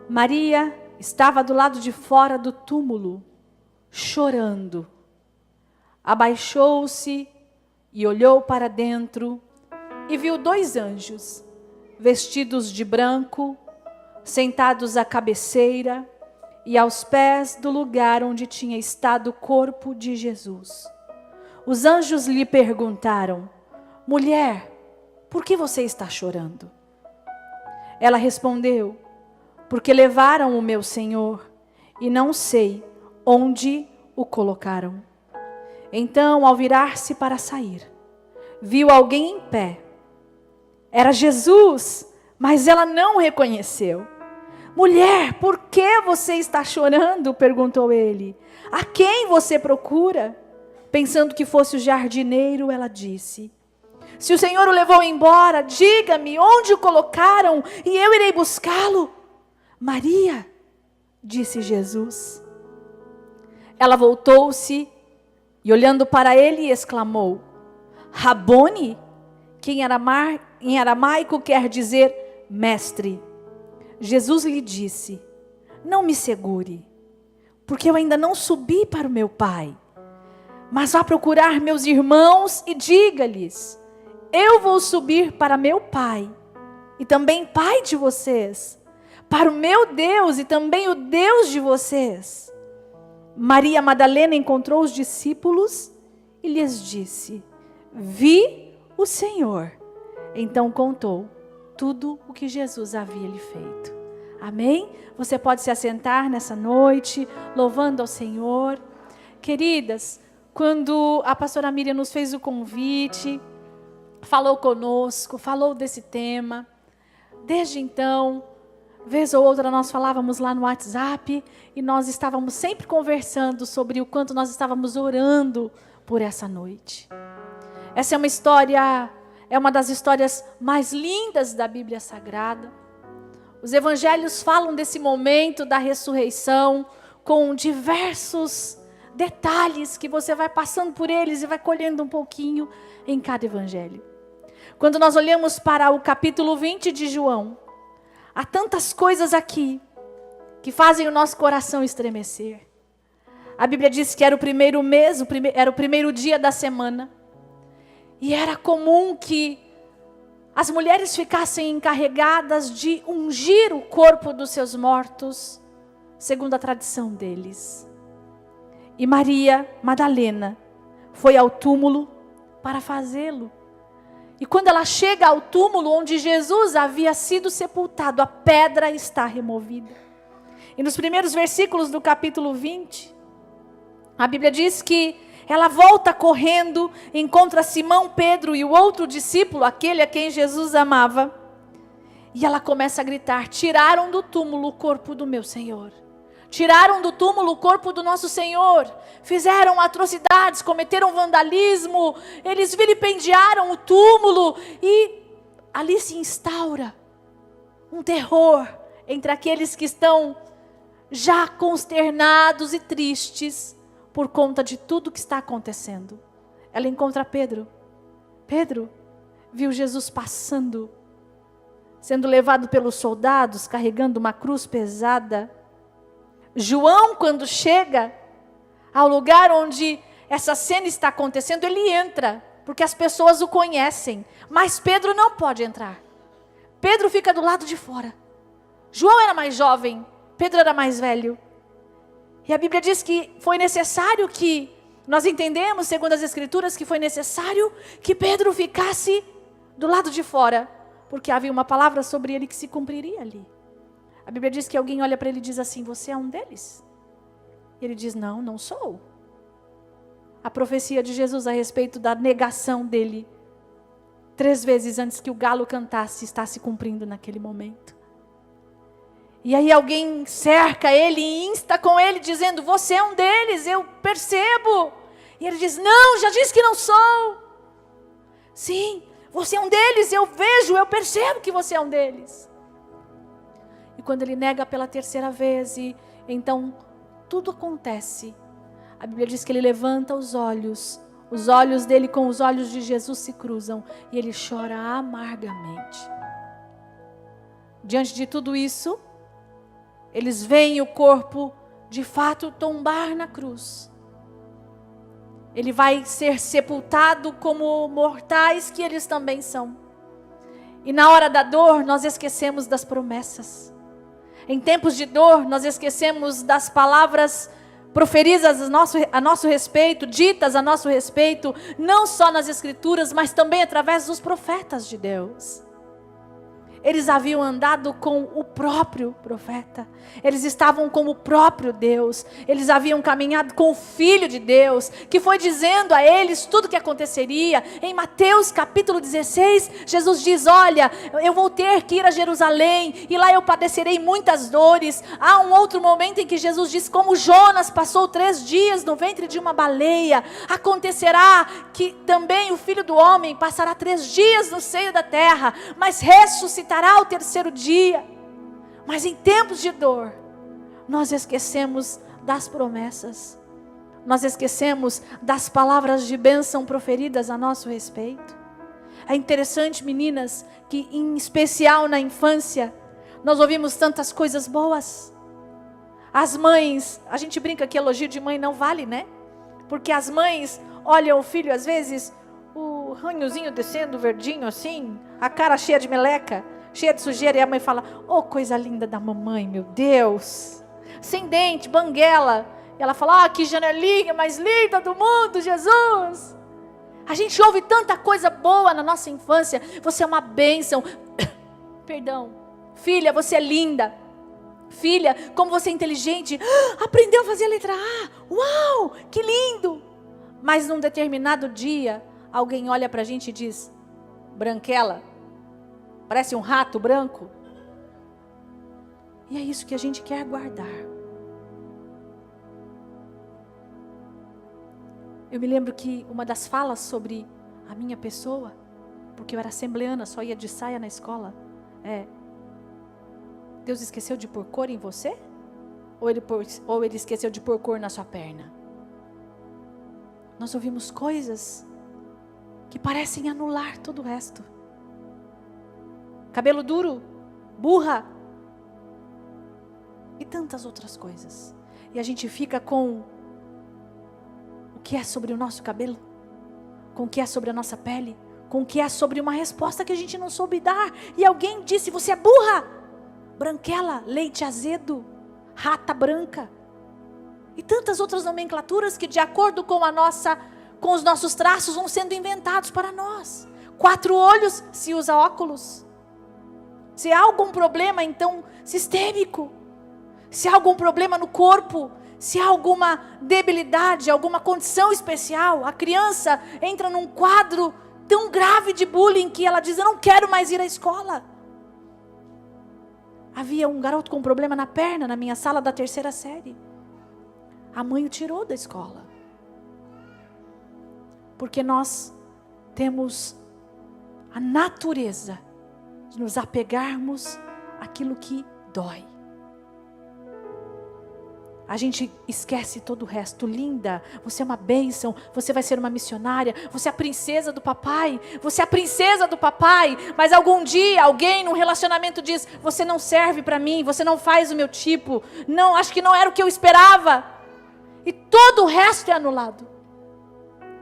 Maria estava do lado de fora do túmulo, chorando. Abaixou-se e olhou para dentro e viu 2 anjos, vestidos de branco, sentados à cabeceira e aos pés do lugar onde tinha estado o corpo de Jesus. Os anjos lhe perguntaram: mulher, por que você está chorando? Ela respondeu: porque levaram o meu Senhor e não sei onde o colocaram. Então, ao virar-se para sair, viu alguém em pé. Era Jesus, mas ela não reconheceu. Mulher, por que você está chorando? Perguntou ele. A quem você procura? Pensando que fosse o jardineiro, ela disse: se o Senhor o levou embora, diga-me onde o colocaram e eu irei buscá-lo. Maria, disse Jesus. Ela voltou-se e olhando para ele exclamou: Rabone, que em aramaico quer dizer mestre. Jesus lhe disse: não me segure, porque eu ainda não subi para o meu Pai. Mas vá procurar meus irmãos e diga-lhes: eu vou subir para meu Pai, e também Pai de vocês, para o meu Deus e também o Deus de vocês. Maria Madalena encontrou os discípulos e lhes disse: vi o Senhor. Então contou tudo o que Jesus havia lhe feito. Amém? Você pode se assentar nessa noite, louvando ao Senhor. Queridas, quando a pastora Miriam nos fez o convite, falou conosco, falou desse tema, desde então, vez ou outra nós falávamos lá no WhatsApp e nós estávamos sempre conversando sobre o quanto nós estávamos orando por essa noite. Essa é uma história, é uma das histórias mais lindas da Bíblia Sagrada. Os evangelhos falam desse momento da ressurreição com diversos detalhes que você vai passando por eles e vai colhendo um pouquinho em cada evangelho. Quando nós olhamos para o capítulo 20 de João, há tantas coisas aqui que fazem o nosso coração estremecer. A Bíblia diz que era o primeiro mês, era o primeiro dia da semana. E era comum que as mulheres ficassem encarregadas de ungir o corpo dos seus mortos, segundo a tradição deles. E Maria Madalena foi ao túmulo para fazê-lo. E quando ela chega ao túmulo onde Jesus havia sido sepultado, a pedra está removida. E nos primeiros versículos do capítulo 20, a Bíblia diz que ela volta correndo, encontra Simão, Pedro e o outro discípulo, aquele a quem Jesus amava. E ela começa a gritar: tiraram do túmulo o corpo do meu Senhor. Tiraram do túmulo o corpo do nosso Senhor. Fizeram atrocidades, cometeram vandalismo. Eles vilipendiaram o túmulo. E ali se instaura um terror entre aqueles que estão já consternados e tristes por conta de tudo que está acontecendo. Ela encontra Pedro. Pedro viu Jesus passando, sendo levado pelos soldados, carregando uma cruz pesada. João, quando chega ao lugar onde essa cena está acontecendo, ele entra, porque as pessoas o conhecem. Mas Pedro não pode entrar. Pedro fica do lado de fora. João era mais jovem, Pedro era mais velho. E a Bíblia diz que foi necessário que, nós entendemos, segundo as Escrituras, que foi necessário que Pedro ficasse do lado de fora, porque havia uma palavra sobre ele que se cumpriria ali. A Bíblia diz que alguém olha para ele e diz assim: você é um deles? E ele diz: não, não sou. A profecia de Jesus a respeito da negação dele, 3 vezes antes que o galo cantasse, está se cumprindo naquele momento. E aí alguém cerca ele e insta com ele, dizendo: você é um deles, eu percebo. E ele diz: não, já disse que não sou. Sim, você é um deles, eu vejo, eu percebo que você é um deles. E quando ele nega pela 3ª vez, e então tudo acontece. A Bíblia diz que ele levanta os olhos dele com os olhos de Jesus se cruzam, e ele chora amargamente. Diante de tudo isso, eles veem o corpo de fato tombar na cruz. Ele vai ser sepultado como mortais que eles também são. E na hora da dor, nós esquecemos das promessas. Em tempos de dor, nós esquecemos das palavras proferidas a nosso respeito, ditas a nosso respeito, não só nas Escrituras, mas também através dos profetas de Deus. Eles haviam andado com o próprio profeta. Eles estavam com o próprio Deus. Eles haviam caminhado com o Filho de Deus, que foi dizendo a eles tudo o que aconteceria. Em Mateus capítulo 16, Jesus diz: olha, eu vou ter que ir a Jerusalém, e lá eu padecerei muitas dores. Há um outro momento em que Jesus diz: como Jonas passou 3 dias no ventre de uma baleia, acontecerá que também o Filho do Homem passará 3 dias no seio da terra, mas ressuscitará ao 3º dia. Mas em tempos de dor, nós esquecemos das promessas, nós esquecemos das palavras de bênção proferidas a nosso respeito. É interessante, meninas, que em especial na infância, nós ouvimos tantas coisas boas. As mães, a gente brinca que elogio de mãe não vale, né? Porque as mães olham o filho, às vezes, o ranhozinho descendo verdinho assim, a cara cheia de meleca, cheia de sujeira, e a mãe fala: oh, coisa linda da mamãe, meu Deus, sem dente, banguela. E ela fala: ah, que janelinha mais linda do mundo, Jesus. A gente ouve tanta coisa boa na nossa infância. Você é uma bênção. Perdão. Filha, você é linda. Filha, como você é inteligente. Aprendeu a fazer a letra A. Uau, que lindo. Mas num determinado dia, alguém olha pra gente e diz: branquela, parece um rato branco. E é isso que a gente quer guardar. Eu me lembro que uma das falas sobre a minha pessoa, porque eu era assembleana, só ia de saia na escola, Deus esqueceu de pôr cor em você? Ou ele esqueceu de pôr cor na sua perna? Nós ouvimos coisas que parecem anular todo o resto. Cabelo duro, burra e tantas outras coisas. E a gente fica com o que é sobre o nosso cabelo, com o que é sobre a nossa pele, com o que é sobre uma resposta que a gente não soube dar. E alguém disse: você é burra, branquela, leite azedo, rata branca. E tantas outras nomenclaturas que de acordo com com os nossos traços vão sendo inventados para nós. 4 olhos, se usa óculos. Se há algum problema, então, sistêmico. Se há algum problema no corpo, se há alguma debilidade, alguma condição especial, a criança entra num quadro tão grave de bullying que ela diz: eu não quero mais ir à escola. Havia um garoto com problema na perna na minha sala da 3ª série. A mãe o tirou da escola. Porque nós temos a natureza de nos apegarmos àquilo que dói. A gente esquece todo o resto. Linda, você é uma bênção, você vai ser uma missionária, você é a princesa do papai, você é a princesa do papai. Mas algum dia alguém num relacionamento diz: você não serve para mim, você não faz o meu tipo, não, acho que não era o que eu esperava. E todo o resto é anulado.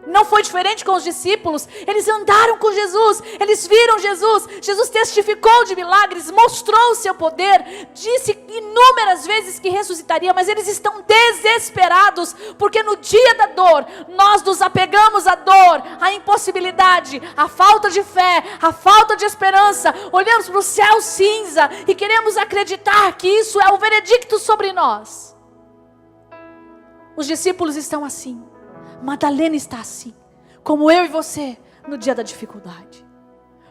Não foi diferente com os discípulos. Eles andaram com Jesus, eles viram Jesus. Jesus testificou de milagres, mostrou o seu poder, disse inúmeras vezes que ressuscitaria. Mas eles estão desesperados, porque no dia da dor, nós nos apegamos à dor, à impossibilidade, à falta de fé, à falta de esperança. Olhamos para o céu cinza e queremos acreditar que isso é o veredicto sobre nós. Os discípulos estão assim. Madalena está assim, como eu e você no dia da dificuldade,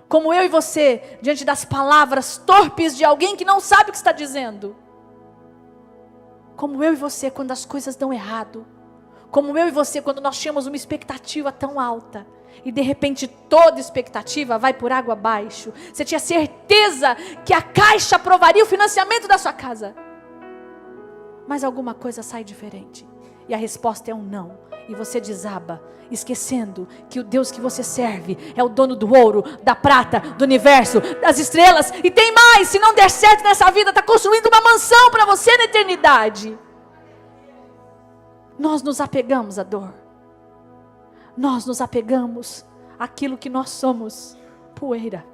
como eu e você diante das palavras torpes de alguém que não sabe o que está dizendo, como eu e você quando as coisas dão errado, como eu e você quando nós tínhamos uma expectativa tão alta e de repente toda expectativa vai por água abaixo. Você tinha certeza que a Caixa aprovaria o financiamento da sua casa, mas alguma coisa sai diferente. E a resposta é um não. E você desaba, esquecendo que o Deus que você serve é o dono do ouro, da prata, do universo, das estrelas. E tem mais, se não der certo nessa vida, está construindo uma mansão para você na eternidade. Nós nos apegamos à dor. Nós nos apegamos àquilo que nós somos, poeira.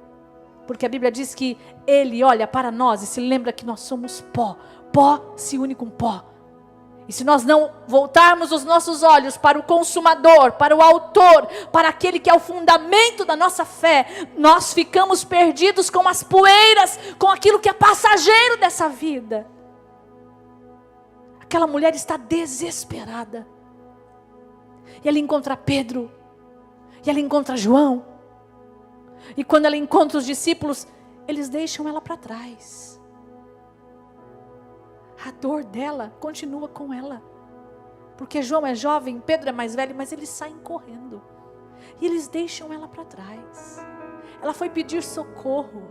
Porque a Bíblia diz que Ele olha para nós e se lembra que nós somos pó. Pó se une com pó. E se nós não voltarmos os nossos olhos para o consumador, para o autor, para aquele que é o fundamento da nossa fé, nós ficamos perdidos com as poeiras, com aquilo que é passageiro dessa vida. Aquela mulher está desesperada. E ela encontra Pedro. E ela encontra João. E quando ela encontra os discípulos, eles deixam ela para trás. A dor dela continua com ela. Porque João é jovem, Pedro é mais velho, mas eles saem correndo. E eles deixam ela para trás. Ela foi pedir socorro.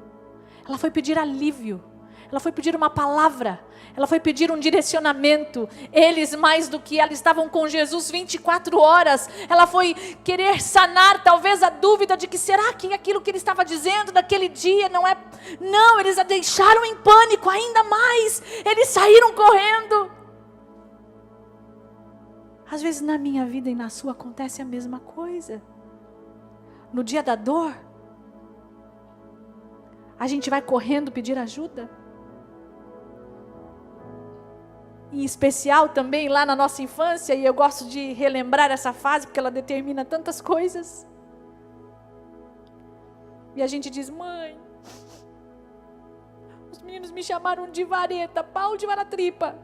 Ela foi pedir alívio. Ela foi pedir uma palavra. Ela foi pedir um direcionamento. Eles, mais do que ela, estavam com Jesus 24 horas. Ela foi querer sanar talvez a dúvida de que será que aquilo que ele estava dizendo naquele dia não é... Não, eles a deixaram em pânico ainda mais. Eles saíram correndo. Às vezes na minha vida e na sua acontece a mesma coisa. No dia da dor, a gente vai correndo pedir ajuda. Em especial também lá na nossa infância, e eu gosto de relembrar essa fase, porque ela determina tantas coisas. E a gente diz, mãe, os meninos me chamaram de vareta, pau de vara-tripa.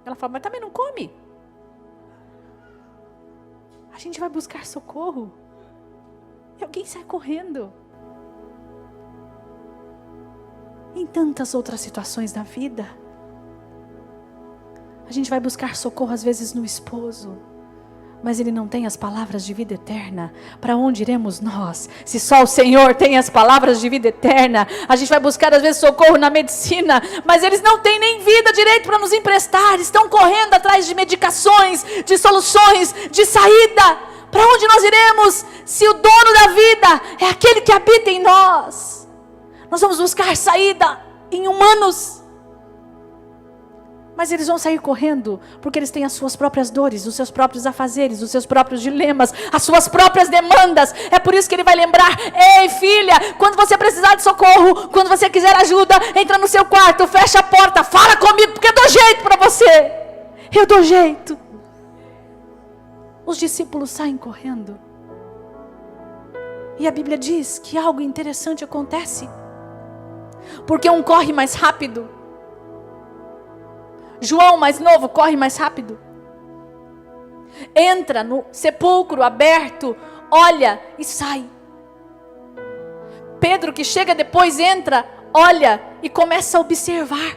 Ela fala, mas também não come. A gente vai buscar socorro. E alguém sai correndo. Em tantas outras situações da vida, a gente vai buscar socorro às vezes no esposo, mas ele não tem as palavras de vida eterna. Para onde iremos nós, se só o Senhor tem as palavras de vida eterna? A gente vai buscar às vezes socorro na medicina, mas eles não têm nem vida direito para nos emprestar. Estão correndo atrás de medicações, de soluções, de saída. Para onde nós iremos, se o dono da vida é aquele que habita em nós? Nós vamos buscar saída em humanos. Mas eles vão sair correndo, porque eles têm as suas próprias dores, os seus próprios afazeres, os seus próprios dilemas, as suas próprias demandas. É por isso que ele vai lembrar, ei filha, quando você precisar de socorro, quando você quiser ajuda, entra no seu quarto, fecha a porta, fala comigo, porque eu dou jeito para você. Eu dou jeito. Os discípulos saem correndo. E a Bíblia diz que algo interessante acontece. Porque um corre mais rápido. João, mais novo, corre mais rápido. Entra no sepulcro aberto, olha e sai. Pedro, que chega depois, entra, olha e começa a observar.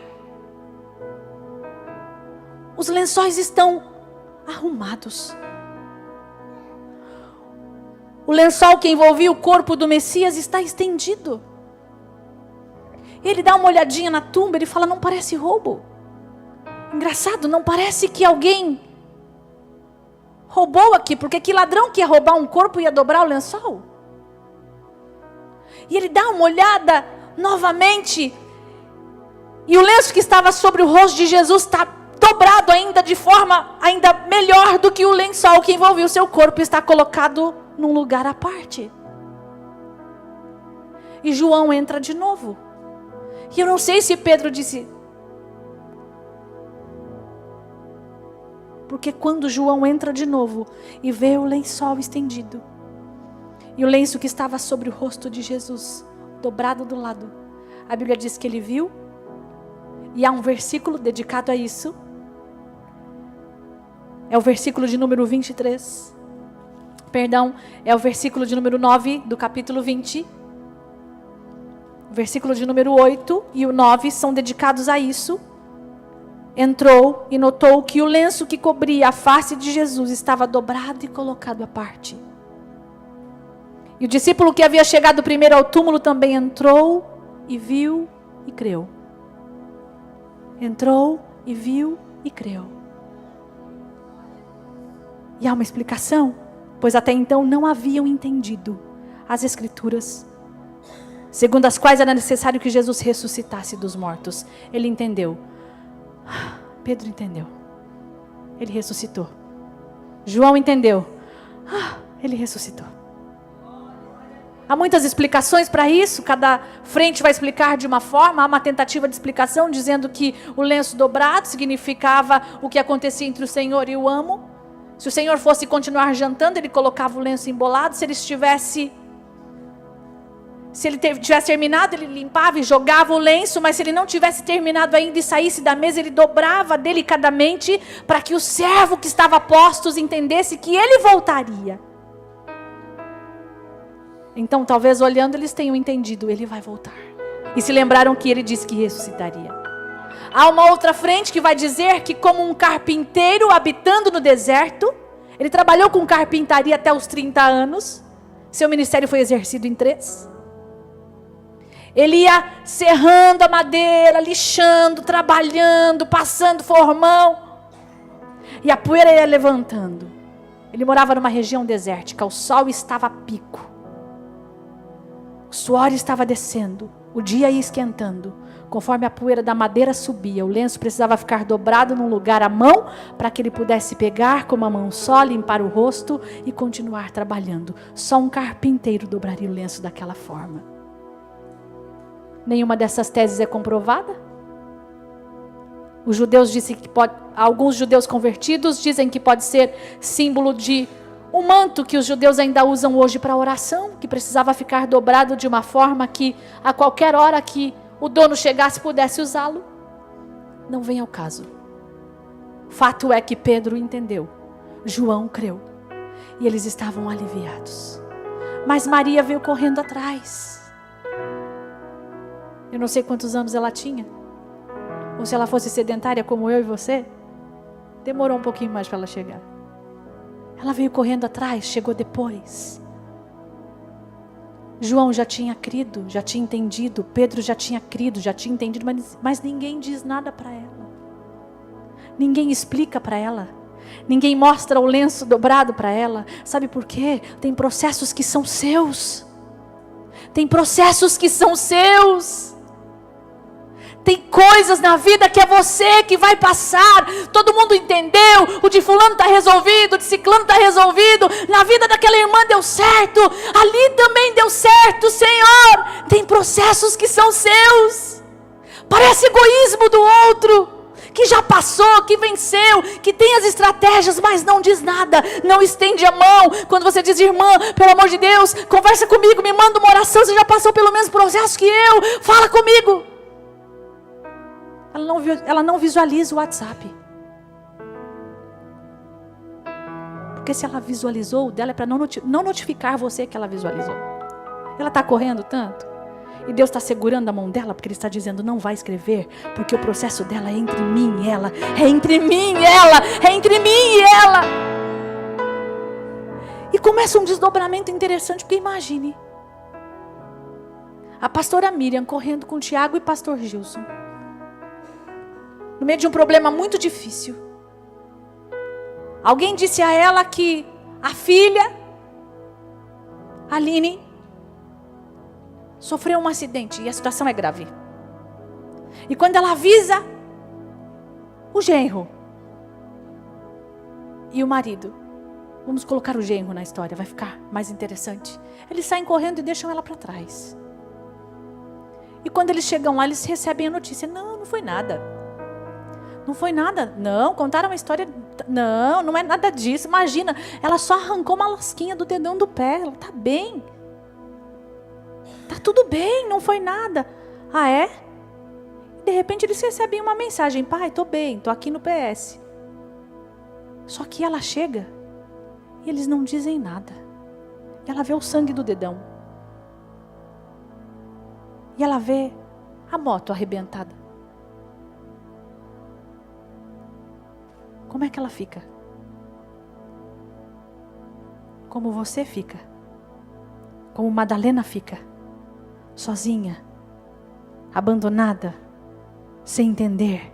Os lençóis estão arrumados. O lençol que envolvia o corpo do Messias está estendido. Ele dá uma olhadinha na tumba, ele fala, não parece roubo. Engraçado, não parece que alguém roubou aqui, porque que ladrão que ia roubar um corpo e ia dobrar o lençol? E ele dá uma olhada novamente, e o lenço que estava sobre o rosto de Jesus está dobrado ainda de forma ainda melhor do que o lençol que envolvia o seu corpo, está colocado num lugar à parte. E João entra de novo. E eu não sei se Pedro disse... Porque quando João entra de novo e vê o lençol estendido, e o lenço que estava sobre o rosto de Jesus, dobrado do lado, a Bíblia diz que ele viu, e há um versículo dedicado a isso, é o versículo de número 23, perdão, é o versículo de número 9 do capítulo 20, o versículo de número 8 e o 9 são dedicados a isso. Entrou e notou que o lenço que cobria a face de Jesus estava dobrado e colocado à parte. E o discípulo que havia chegado primeiro ao túmulo também entrou e viu e creu. Entrou e viu e creu. E há uma explicação, pois até então não haviam entendido as Escrituras, segundo as quais era necessário que Jesus ressuscitasse dos mortos. Ele entendeu. Pedro entendeu. Ele ressuscitou. João entendeu. Ele ressuscitou. Há muitas explicações para isso, cada frente vai explicar de uma forma. Há uma tentativa de explicação dizendo que o lenço dobrado significava o que acontecia entre o Senhor e o amo. Se o Senhor fosse continuar jantando, ele colocava o lenço embolado. Se ele tivesse terminado, ele limpava e jogava o lenço. Mas se ele não tivesse terminado ainda e saísse da mesa, ele dobrava delicadamente para que o servo que estava a postos entendesse que ele voltaria. Então, talvez olhando, eles tenham entendido, ele vai voltar. E se lembraram que ele disse que ressuscitaria. Há uma outra frente que vai dizer que, como um carpinteiro habitando no deserto, ele trabalhou com carpintaria até os 30 anos. Seu ministério foi exercido em 3. Ele ia serrando a madeira, lixando, trabalhando, passando formão. E a poeira ia levantando. Ele morava numa região desértica, o sol estava a pico. O suor estava descendo, o dia ia esquentando. Conforme a poeira da madeira subia, o lenço precisava ficar dobrado num lugar à mão, para que ele pudesse pegar com uma mão só, limpar o rosto e continuar trabalhando. Só um carpinteiro dobraria o lenço daquela forma. Nenhuma dessas teses é comprovada. Os judeus dizem que pode, alguns judeus convertidos dizem que pode ser símbolo de um manto que os judeus ainda usam hoje para oração, que precisava ficar dobrado de uma forma que a qualquer hora que o dono chegasse pudesse usá-lo. Não vem ao caso. Fato é que Pedro entendeu, João creu, e eles estavam aliviados. Mas Maria veio correndo atrás. Eu não sei quantos anos ela tinha, ou se ela fosse sedentária como eu e você. Demorou um pouquinho mais para ela chegar. Ela veio correndo atrás, chegou depois. João já tinha crido, já tinha entendido. Pedro já tinha crido, já tinha entendido. Mas ninguém diz nada para ela. Ninguém explica para ela. Ninguém mostra o lenço dobrado para ela. Sabe por quê? Tem processos que são seus. Tem processos que são seus. Tem coisas na vida que é você que vai passar. Todo mundo entendeu. O de fulano está resolvido, o de ciclano está resolvido. Na vida daquela irmã deu certo. Ali também deu certo, Senhor. Tem processos que são seus. Parece egoísmo do outro, que já passou, que venceu, que tem as estratégias, mas não diz nada, não estende a mão. Quando você diz, irmã, pelo amor de Deus, conversa comigo, me manda uma oração, você já passou pelo mesmo processo que eu, fala comigo. Ela não visualiza o WhatsApp. Porque se ela visualizou, o dela é para não notificar você que ela visualizou. Ela está correndo tanto. E Deus está segurando a mão dela, porque Ele está dizendo, não vai escrever, porque o processo dela é entre mim e ela. É entre mim e ela. É entre mim e ela. E começa um desdobramento interessante, porque imagine. A pastora Miriam correndo com o Tiago e pastor Gilson. No meio de um problema muito difícil. Alguém disse a ela que a filha, Aline, sofreu um acidente e a situação é grave. E quando ela avisa o genro e o marido, vamos colocar o genro na história, vai ficar mais interessante. Eles saem correndo e deixam ela para trás. E quando eles chegam lá, eles recebem a notícia: não foi nada. Não foi nada, não, contaram uma história, não é nada disso, imagina, ela só arrancou uma lasquinha do dedão do pé, ela está bem, está tudo bem, não foi nada. Ah, é? De repente eles recebem uma mensagem: pai, estou bem, estou aqui no PS. Só que ela chega e eles não dizem nada, e ela vê o sangue do dedão, e ela vê a moto arrebentada. Como é que ela fica? Como você fica? Como Madalena fica? Sozinha, abandonada, sem entender,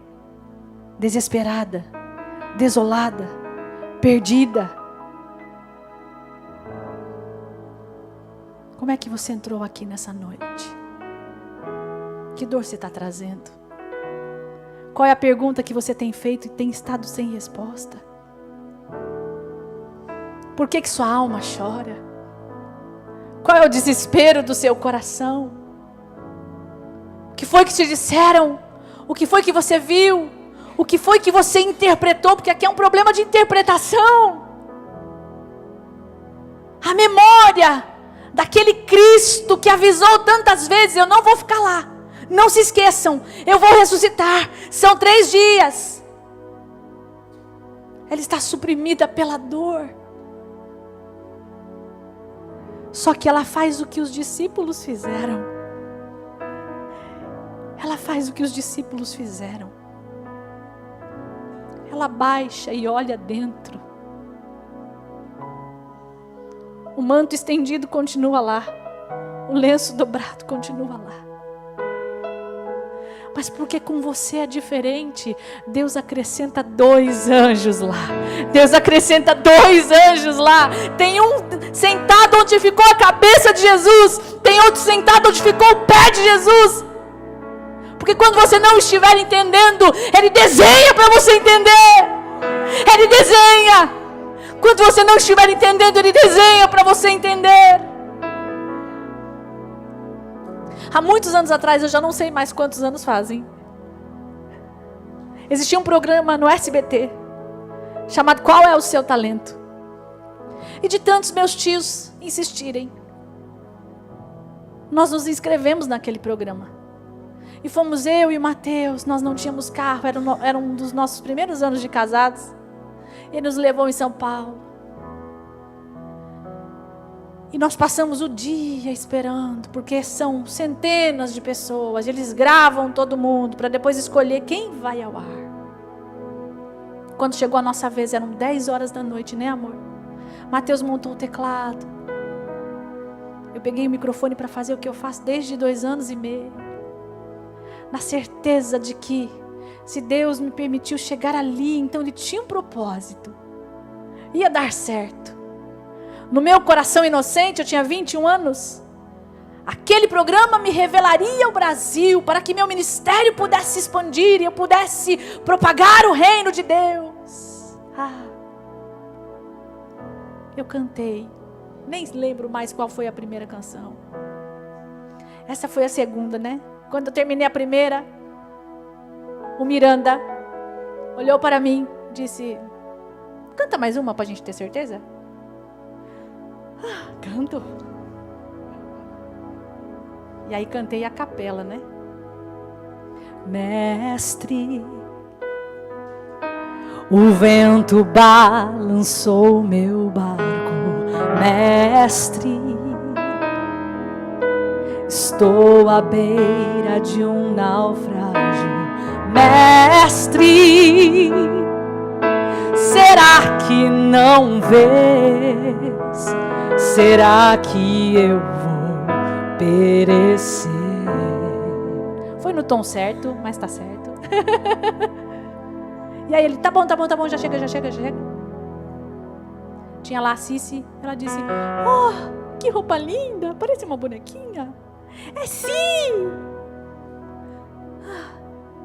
desesperada, desolada, perdida, Como é que você entrou aqui nessa noite? Que dor você está trazendo? Qual é a pergunta que você tem feito e tem estado sem resposta? Por que sua alma chora? Qual é o desespero do seu coração? O que foi que te disseram? O que foi que você viu? O que foi que você interpretou? Porque aqui é um problema de interpretação. A memória daquele Cristo que avisou tantas vezes: eu não vou ficar lá. Não se esqueçam, eu vou ressuscitar. São 3 dias. Ela está suprimida pela dor. Só que ela faz o que os discípulos fizeram. Ela faz o que os discípulos fizeram. Ela baixa e olha dentro. O manto estendido continua lá. O lenço dobrado continua lá. Mas porque com você é diferente, Deus acrescenta 2 anjos lá. Deus acrescenta 2 anjos lá. Tem um sentado onde ficou a cabeça de Jesus. Tem outro sentado onde ficou o pé de Jesus. Porque quando você não estiver entendendo, Ele desenha para você entender. Ele desenha. Quando você não estiver entendendo, Ele desenha para você entender. Há muitos anos atrás, eu já não sei mais quantos anos fazem, existia um programa no SBT, chamado Qual é o Seu Talento? E de tantos meus tios insistirem, nós nos inscrevemos naquele programa. E fomos eu e o Mateus, nós não tínhamos carro, era um dos nossos primeiros anos de casados. Ele nos levou em São Paulo. E nós passamos o dia esperando, porque são centenas de pessoas, eles gravam todo mundo, para depois escolher quem vai ao ar. Quando chegou a nossa vez, eram 10 horas da noite, né, amor? Mateus montou o teclado. Eu peguei o microfone para fazer o que eu faço desde 2 anos e meio. Na certeza de que, se Deus me permitiu chegar ali, então Ele tinha um propósito. Ia dar certo. No meu coração inocente, eu tinha 21 anos. Aquele programa me revelaria o Brasil, para que meu ministério pudesse se expandir e eu pudesse propagar o reino de Deus. Eu cantei. Nem lembro mais qual foi a primeira canção. Essa foi a segunda, né? Quando eu terminei a primeira, o Miranda olhou para mim e disse: canta mais uma para a gente ter certeza? Canto. E aí cantei a capela, né? Mestre, o vento balançou meu barco. Mestre, estou à beira de um naufrágio. Mestre, será que não vês? Será que eu vou perecer? Foi no tom certo, mas tá certo. E aí ele, tá bom, já chega. Tinha lá a Cici, ela disse: oh, que roupa linda, parece uma bonequinha. É sim!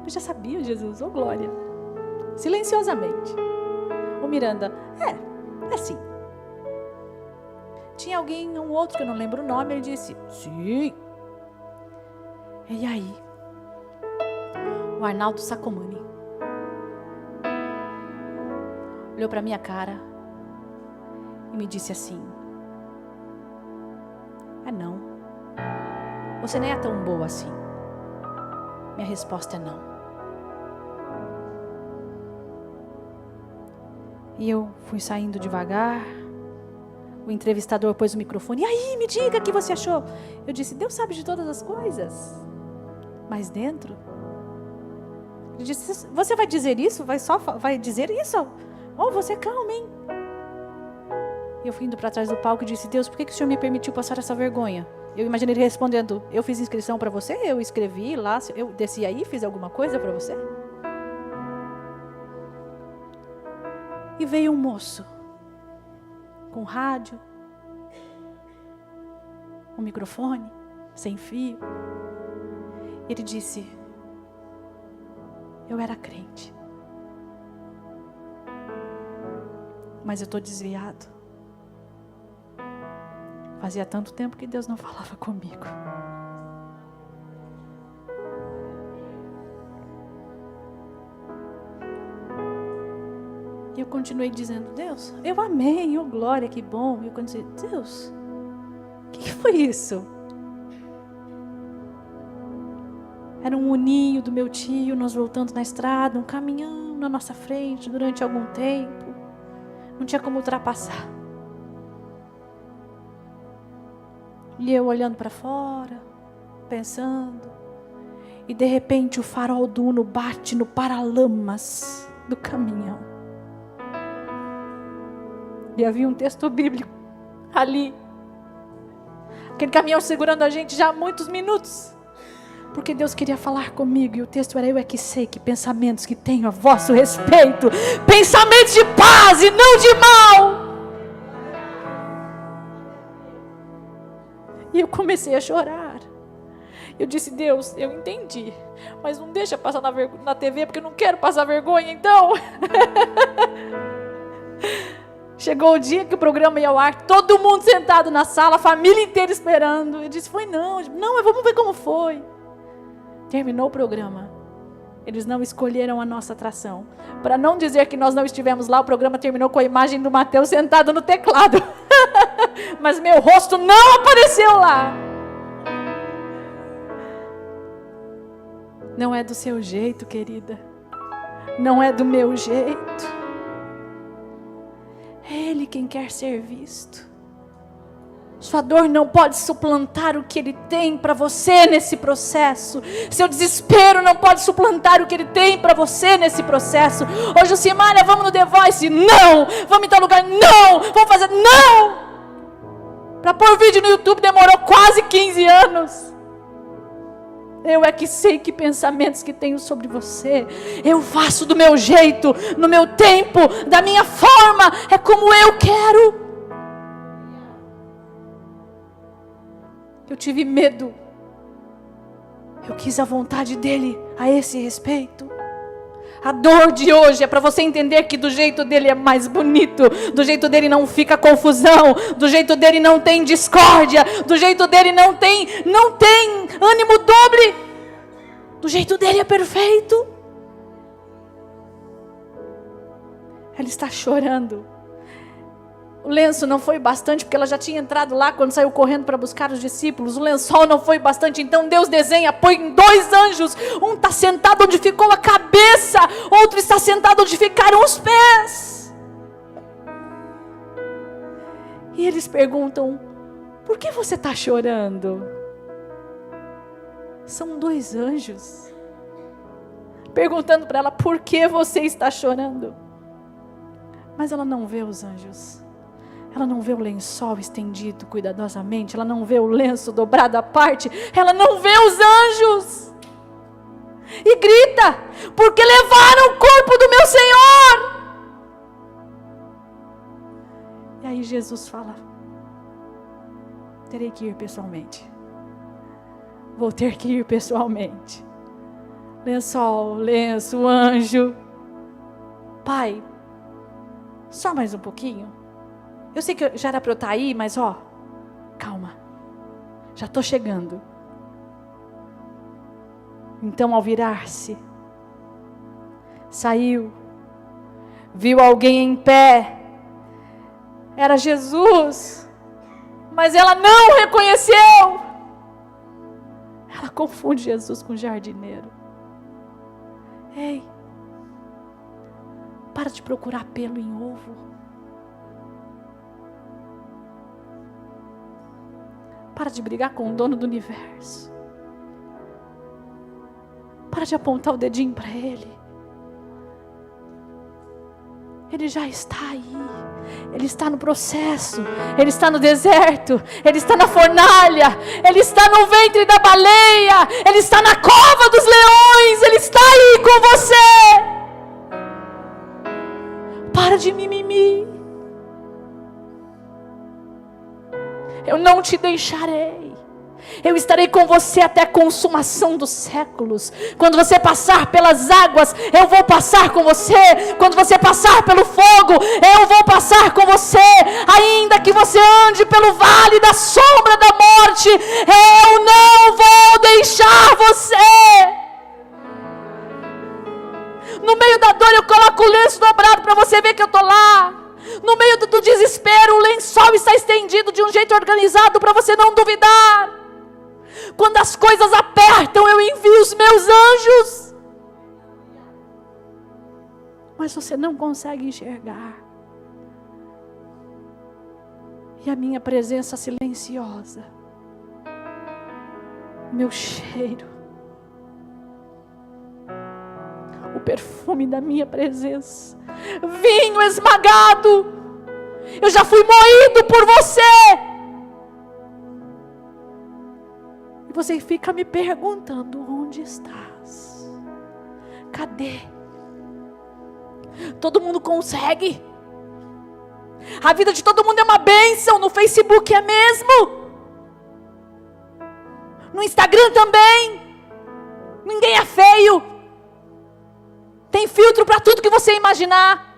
Eu já sabia, Jesus, glória. Silenciosamente. O Miranda, é sim. Tinha alguém, um outro que eu não lembro o nome, ele disse: sim. E aí? O Arnaldo Sacomani olhou para minha cara e me disse assim: não, você nem é tão boa assim. Minha resposta é não. E eu fui saindo devagar. O entrevistador pôs o microfone: e aí, me diga o que você achou. Eu disse: Deus sabe de todas as coisas, mas dentro. Ele disse: você vai dizer isso? Vai dizer isso? Oh, você calma, hein? E eu fui indo para trás do palco e disse: Deus, por que o Senhor me permitiu passar essa vergonha? Eu imaginei ele respondendo: eu fiz inscrição para você? Eu escrevi lá, eu desci aí, fiz alguma coisa para você? E veio um moço com rádio, um microfone, sem fio. Ele disse: eu era crente, mas eu estou desviado. Fazia tanto tempo que Deus não falava comigo. E eu continuei dizendo: Deus, eu amei, oh glória, que bom. E eu continuei: Deus, o que foi isso? Era um uninho do meu tio, nós voltando na estrada, um caminhão na nossa frente durante algum tempo. Não tinha como ultrapassar. E eu olhando para fora, pensando. E de repente o farol do Uno bate no paralamas do caminhão. E havia um texto bíblico ali. Aquele caminhão segurando a gente já há muitos minutos. Porque Deus queria falar comigo. E o texto era: eu é que sei que pensamentos que tenho a vosso respeito, pensamentos de paz e não de mal. E eu comecei a chorar. Eu disse: Deus, eu entendi, mas não deixa passar na TV, porque eu não quero passar vergonha, então. Chegou o dia que o programa ia ao ar, todo mundo sentado na sala, a família inteira esperando. Eu disse: foi não, vamos ver como foi. Terminou o programa. Eles não escolheram a nossa atração. Para não dizer que nós não estivemos lá, o programa terminou com a imagem do Mateus sentado no teclado. Mas meu rosto não apareceu lá. Não é do seu jeito, querida. Não é do meu jeito. É Ele quem quer ser visto. Sua dor não pode suplantar o que Ele tem para você nesse processo. Seu desespero não pode suplantar o que Ele tem para você nesse processo. Ô Jucimária, vamos no The Voice? Não! Vamos em tal lugar? Não! Vamos fazer? Não! Para pôr vídeo no YouTube demorou quase 15 anos. Eu é que sei que pensamentos que tenho sobre você. Eu faço do meu jeito, no meu tempo, da minha forma. É como eu quero. Eu tive medo. Eu quis a vontade dele a esse respeito. A dor de hoje é para você entender que do jeito dele é mais bonito. Do jeito dele não fica confusão. Do jeito dele não tem discórdia. Do jeito dele não tem ânimo dobre. Do jeito dele é perfeito. Ela está chorando. O lenço não foi bastante, porque ela já tinha entrado lá quando saiu correndo para buscar os discípulos. O lençol não foi bastante, então Deus desenha, põe 2 anjos. Um está sentado onde ficou a cabeça, outro está sentado onde ficaram os pés. E eles perguntam: por que você está chorando? São 2 anjos perguntando para ela: por que você está chorando? Mas ela não vê os anjos. Ela não vê o lençol estendido cuidadosamente. Ela não vê o lenço dobrado à parte. Ela não vê os anjos. E grita: porque levaram o corpo do meu Senhor. E aí Jesus fala: terei que ir pessoalmente. Vou ter que ir pessoalmente. Lençol, lenço, anjo. Pai, só mais um pouquinho. Eu sei que já era para eu estar aí, mas calma. Já estou chegando. Então, ao virar-se, saiu, viu alguém em pé. Era Jesus, mas ela não reconheceu. Ela confunde Jesus com o jardineiro. Ei, para de procurar pelo em ovo. Para de brigar com o dono do universo. Para de apontar o dedinho para Ele. Ele já está aí. Ele está no processo. Ele está no deserto. Ele está na fornalha. Ele está no ventre da baleia. Ele está na cova dos leões. Ele está aí com você. Para de mimimi. Eu não te deixarei. Eu estarei com você até a consumação dos séculos. Quando você passar pelas águas, eu vou passar com você. Quando você passar pelo fogo, eu vou passar com você. Ainda que você ande pelo vale da sombra da morte, eu não vou deixar você. No meio da dor eu coloco o lenço dobrado para você ver que eu estou lá. No meio do desespero, o lençol está estendido de um jeito organizado para você não duvidar. Quando as coisas apertam, eu envio os meus anjos. Mas você não consegue enxergar. E a minha presença silenciosa, meu cheiro, o perfume da minha presença, vinho esmagado, eu já fui moído por você. E você fica me perguntando: onde estás? Cadê? Todo mundo consegue. A vida de todo mundo é uma bênção. No Facebook é mesmo. No Instagram também. Ninguém é feio. Tem filtro para tudo que você imaginar.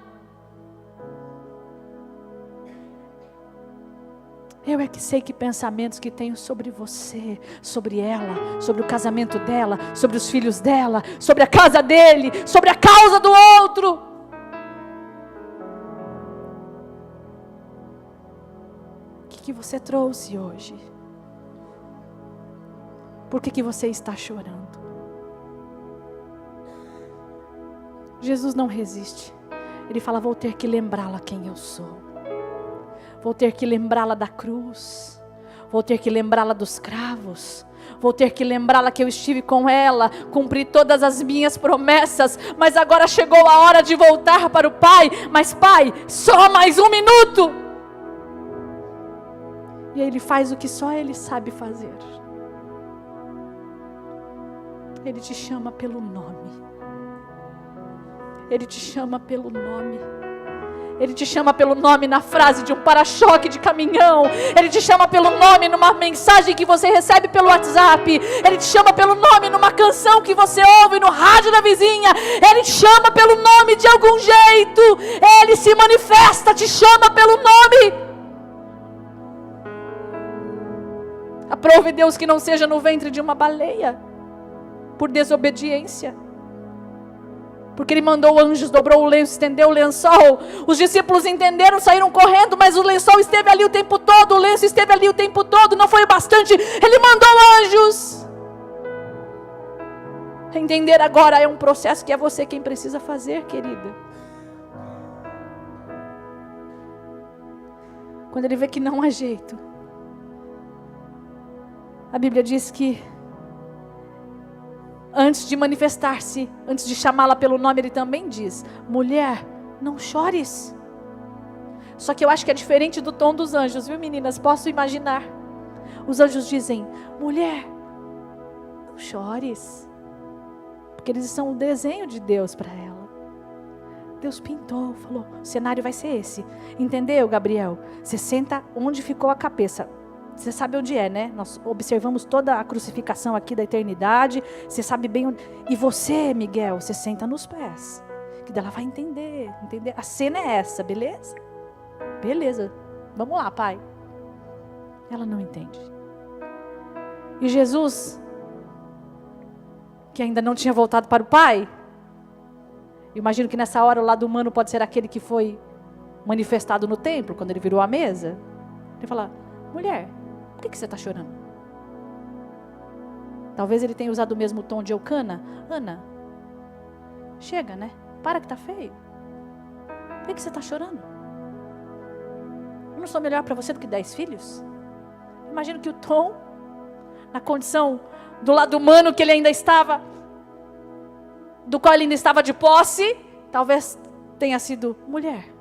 Eu é que sei que pensamentos que tenho sobre você, sobre ela, sobre o casamento dela, sobre os filhos dela, sobre a casa dele, sobre a causa do outro. O que você trouxe hoje? Por que você está chorando? Jesus não resiste. Ele fala: vou ter que lembrá-la quem eu sou. Vou ter que lembrá-la da cruz. Vou ter que lembrá-la dos cravos. Vou ter que lembrá-la que eu estive com ela, cumpri todas as minhas promessas, mas agora chegou a hora de voltar para o Pai. Mas Pai, só mais um minuto. E aí Ele faz o que só Ele sabe fazer. Ele te chama pelo nome. Ele te chama pelo nome. Ele te chama pelo nome na frase de um para-choque de caminhão. Ele te chama pelo nome numa mensagem que você recebe pelo WhatsApp. Ele te chama pelo nome numa canção que você ouve no rádio da vizinha. Ele te chama pelo nome de algum jeito. Ele se manifesta, te chama pelo nome. Aprove Deus que não seja no ventre de uma baleia, por desobediência. Porque Ele mandou anjos, dobrou o lenço, estendeu o lençol. Os discípulos entenderam, saíram correndo, mas o lençol esteve ali o tempo todo, o lenço esteve ali o tempo todo, não foi o bastante. Ele mandou anjos. Entender agora é um processo que é você quem precisa fazer, querida. Quando Ele vê que não há jeito, a Bíblia diz que antes de manifestar-se, antes de chamá-la pelo nome, Ele também diz: mulher, não chores. Só que eu acho que é diferente do tom dos anjos, viu, meninas? Posso imaginar. Os anjos dizem: mulher, não chores. Porque eles são o desenho de Deus para ela. Deus pintou, falou: o cenário vai ser esse. Entendeu, Gabriel? Você senta onde ficou a cabeça. Você sabe onde é, né? Nós observamos toda a crucificação aqui da eternidade. Você sabe bem onde. E você, Miguel, você senta nos pés. Que dela vai entender. A cena é essa, beleza? Beleza. Vamos lá, pai. Ela não entende. E Jesus, que ainda não tinha voltado para o Pai, imagino que nessa hora o lado humano pode ser aquele que foi manifestado no templo, quando Ele virou a mesa. Ele fala: mulher, por que você está chorando? Talvez Ele tenha usado o mesmo tom de Eucana. Ana, chega, né? Para que está feio. Por que você está chorando? Eu não sou melhor para você do que 10 filhos? Imagino que o tom, na condição do lado humano que ele ainda estava, do qual ele ainda estava de posse, talvez tenha sido: mulher,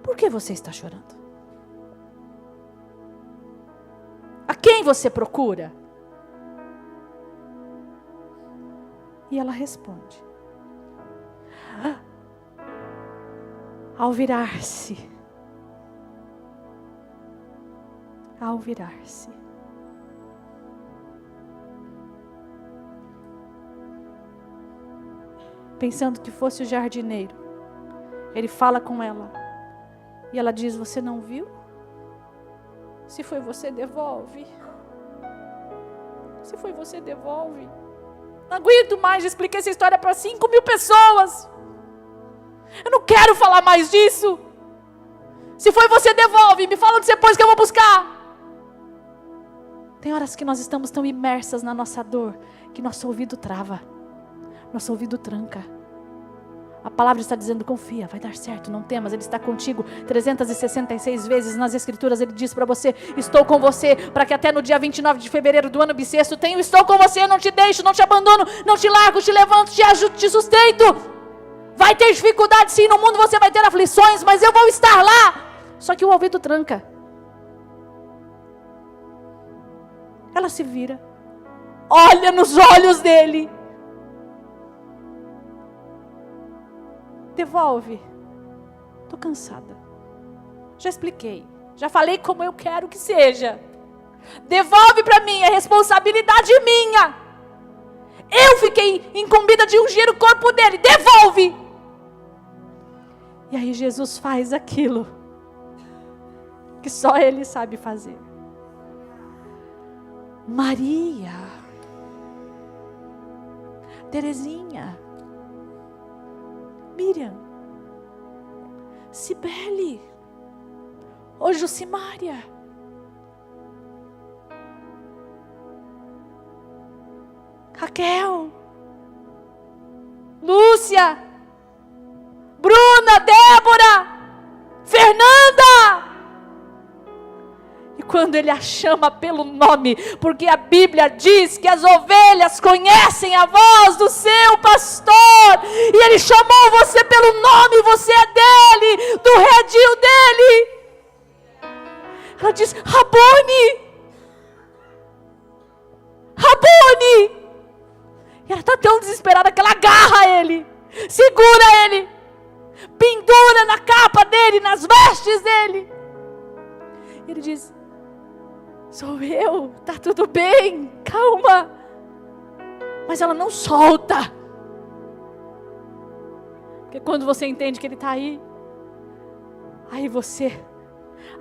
por que você está chorando? A quem você procura? E ela responde: ao virar-se, pensando que fosse o jardineiro. Ele fala com ela. E ela diz: você não viu? Se foi você, devolve. Se foi você, devolve. Não aguento mais, expliquei essa história para 5.000 pessoas. Eu não quero falar mais disso. Se foi você, devolve. Me fala onde você pôs que eu vou buscar. Tem horas que nós estamos tão imersas na nossa dor que nosso ouvido trava. Nosso ouvido tranca. A palavra está dizendo: confia, vai dar certo, não temas. Ele está contigo 366 vezes nas escrituras. Ele diz para você: estou com você, para que até no dia 29 de fevereiro do ano bissexto estou com você, não te deixo, não te abandono, não te largo, te levanto, te ajudo, te sustento. Vai ter dificuldade sim, no mundo você vai ter aflições, mas eu vou estar lá. Só que o ouvido tranca. Ela se vira, olha nos olhos dele. Devolve. Estou cansada. Já expliquei. Já falei como eu quero que seja. Devolve para mim, é responsabilidade minha. Eu fiquei incumbida de ungir o corpo dele. Devolve. E aí Jesus faz aquilo que só ele sabe fazer. Maria, Terezinha, Miriam, Cibele, ô Jucimária, Raquel, Lúcia, Bruna, Débora, Fernanda. E quando ele a chama pelo nome, porque a Bíblia diz que as ovelhas conhecem a voz do seu pastor, e ele chamou você pelo nome, você é dele, do redil dele. Ela diz: Rabone, Rabone. E ela está tão desesperada que ela agarra ele, segura ele, pendura na capa dele, nas vestes dele. E ele diz: sou eu, tá tudo bem, calma. Mas ela não solta. Porque quando você entende que ele está aí você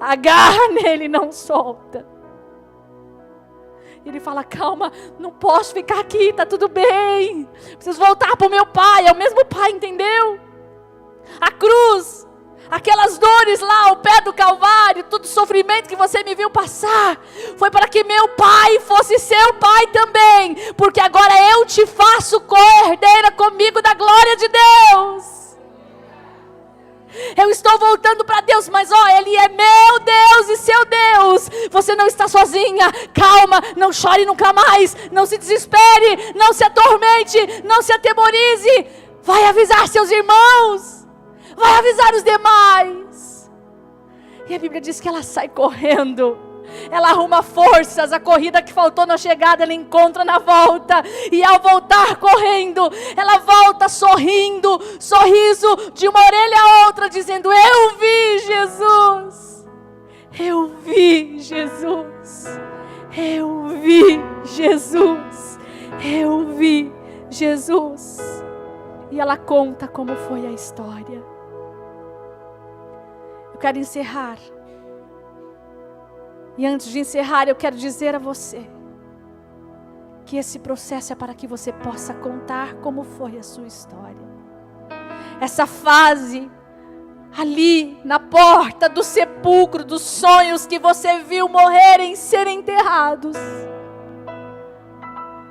agarra nele e não solta. Ele fala: calma, não posso ficar aqui, tá tudo bem. Preciso voltar para o meu pai, é o mesmo pai, entendeu? A cruz, aquelas dores lá ao pé do Calvário, todo o sofrimento que você me viu passar, foi para que meu pai fosse seu pai também, porque agora eu te faço co-herdeira comigo da glória de Deus. Eu estou voltando para Deus, mas Ele é meu Deus e seu Deus. Você não está sozinha, calma, não chore nunca mais, não se desespere, não se atormente, não se atemorize. Vai avisar seus irmãos, vai avisar os demais. E a Bíblia diz que ela sai correndo, ela arruma forças, a corrida que faltou na chegada ela encontra na volta, e ao voltar correndo, ela volta sorrindo, sorriso de uma orelha a outra, dizendo: eu vi Jesus, eu vi Jesus, eu vi Jesus, eu vi Jesus. E ela conta como foi a história. Eu quero encerrar. E antes de encerrar, eu quero dizer a você que esse processo é para que você possa contar como foi a sua história. Essa fase ali na porta do sepulcro dos sonhos que você viu morrerem, serem enterrados.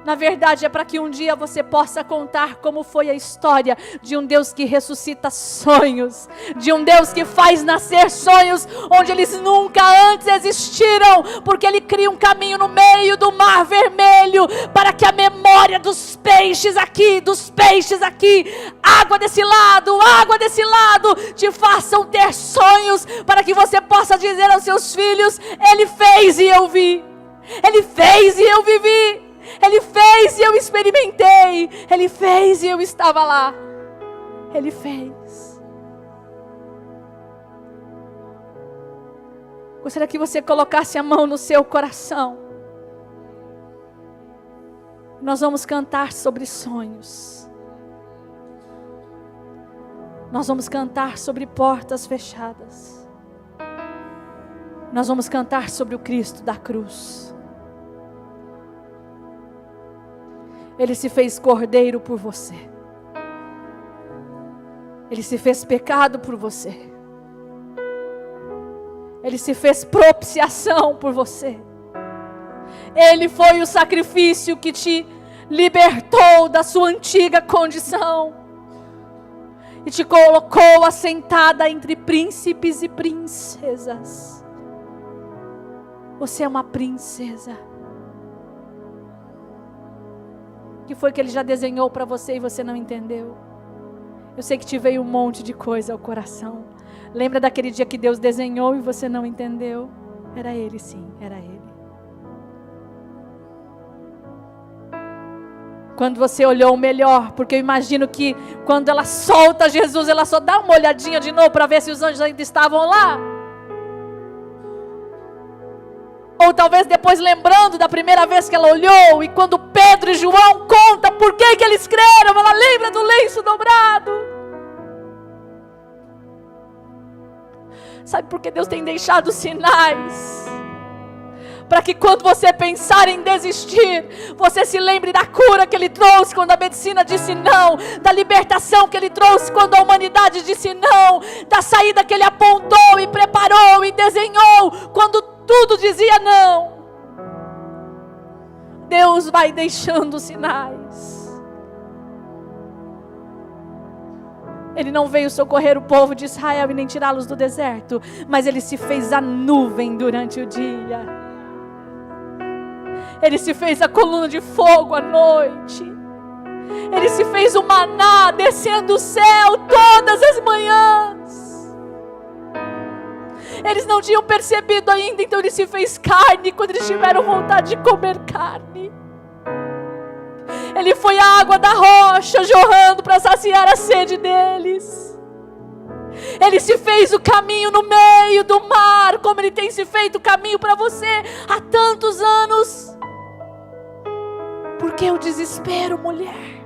Na verdade é para que um dia você possa contar como foi a história de um Deus que ressuscita sonhos, de um Deus que faz nascer sonhos onde eles nunca antes existiram, porque Ele cria um caminho no meio do mar vermelho, para que a memória dos peixes aqui, água desse lado, te façam ter sonhos, para que você possa dizer aos seus filhos: Ele fez e eu vi, Ele fez e eu vivi, Ele fez e eu experimentei, Ele fez e eu estava lá, Ele fez. Gostaria que você colocasse a mão no seu coração. Nós vamos cantar sobre sonhos. Nós vamos cantar sobre portas fechadas. Nós vamos cantar sobre o Cristo da cruz. Ele se fez cordeiro por você. Ele se fez pecado por você. Ele se fez propiciação por você. Ele foi o sacrifício que te libertou da sua antiga condição e te colocou assentada entre príncipes e princesas. Você é uma princesa. O que foi que Ele já desenhou para você e você não entendeu? Eu sei que te veio um monte de coisa ao coração. Lembra daquele dia que Deus desenhou e você não entendeu? Era Ele, sim, era Ele. Quando você olhou melhor, porque eu imagino que quando ela solta Jesus, ela só dá uma olhadinha de novo para ver se os anjos ainda estavam lá. Ou talvez depois lembrando da primeira vez que ela olhou, e quando Pedro e João contam por que eles creram, ela lembra do lenço dobrado. Sabe por que Deus tem deixado sinais? Para que quando você pensar em desistir, você se lembre da cura que Ele trouxe quando a medicina disse não, da libertação que Ele trouxe quando a humanidade disse não, da saída que Ele apontou e preparou e desenhou quando tudo dizia não. Deus vai deixando sinais. Ele não veio socorrer o povo de Israel e nem tirá-los do deserto, mas Ele se fez a nuvem durante o dia. Ele se fez a coluna de fogo à noite. Ele se fez o maná descendo do céu todas as manhãs. Eles não tinham percebido ainda, então Ele se fez carne quando eles tiveram vontade de comer carne. Ele foi a água da rocha jorrando para saciar a sede deles. Ele se fez o caminho no meio do mar, como Ele tem se feito o caminho para você há tantos anos. Por que o desespero, mulher?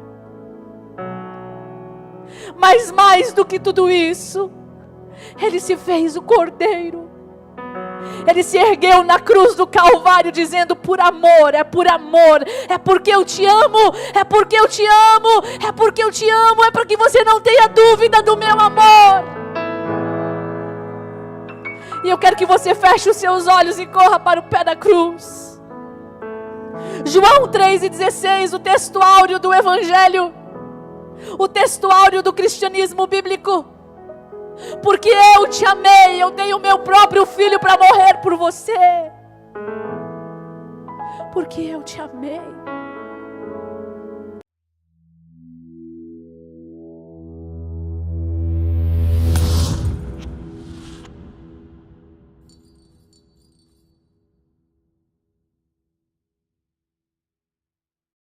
Mas mais do que tudo isso, Ele se fez o cordeiro. Ele se ergueu na cruz do Calvário dizendo: por amor, é por amor, é porque eu te amo, é porque eu te amo, é porque eu te amo, é para que você não tenha dúvida do meu amor. E eu quero que você feche os seus olhos e corra para o pé da cruz. João 3,16, o texto áureo do Evangelho, o texto áureo do cristianismo bíblico. Porque eu te amei, eu dei o meu próprio filho para morrer por você. Porque eu te amei.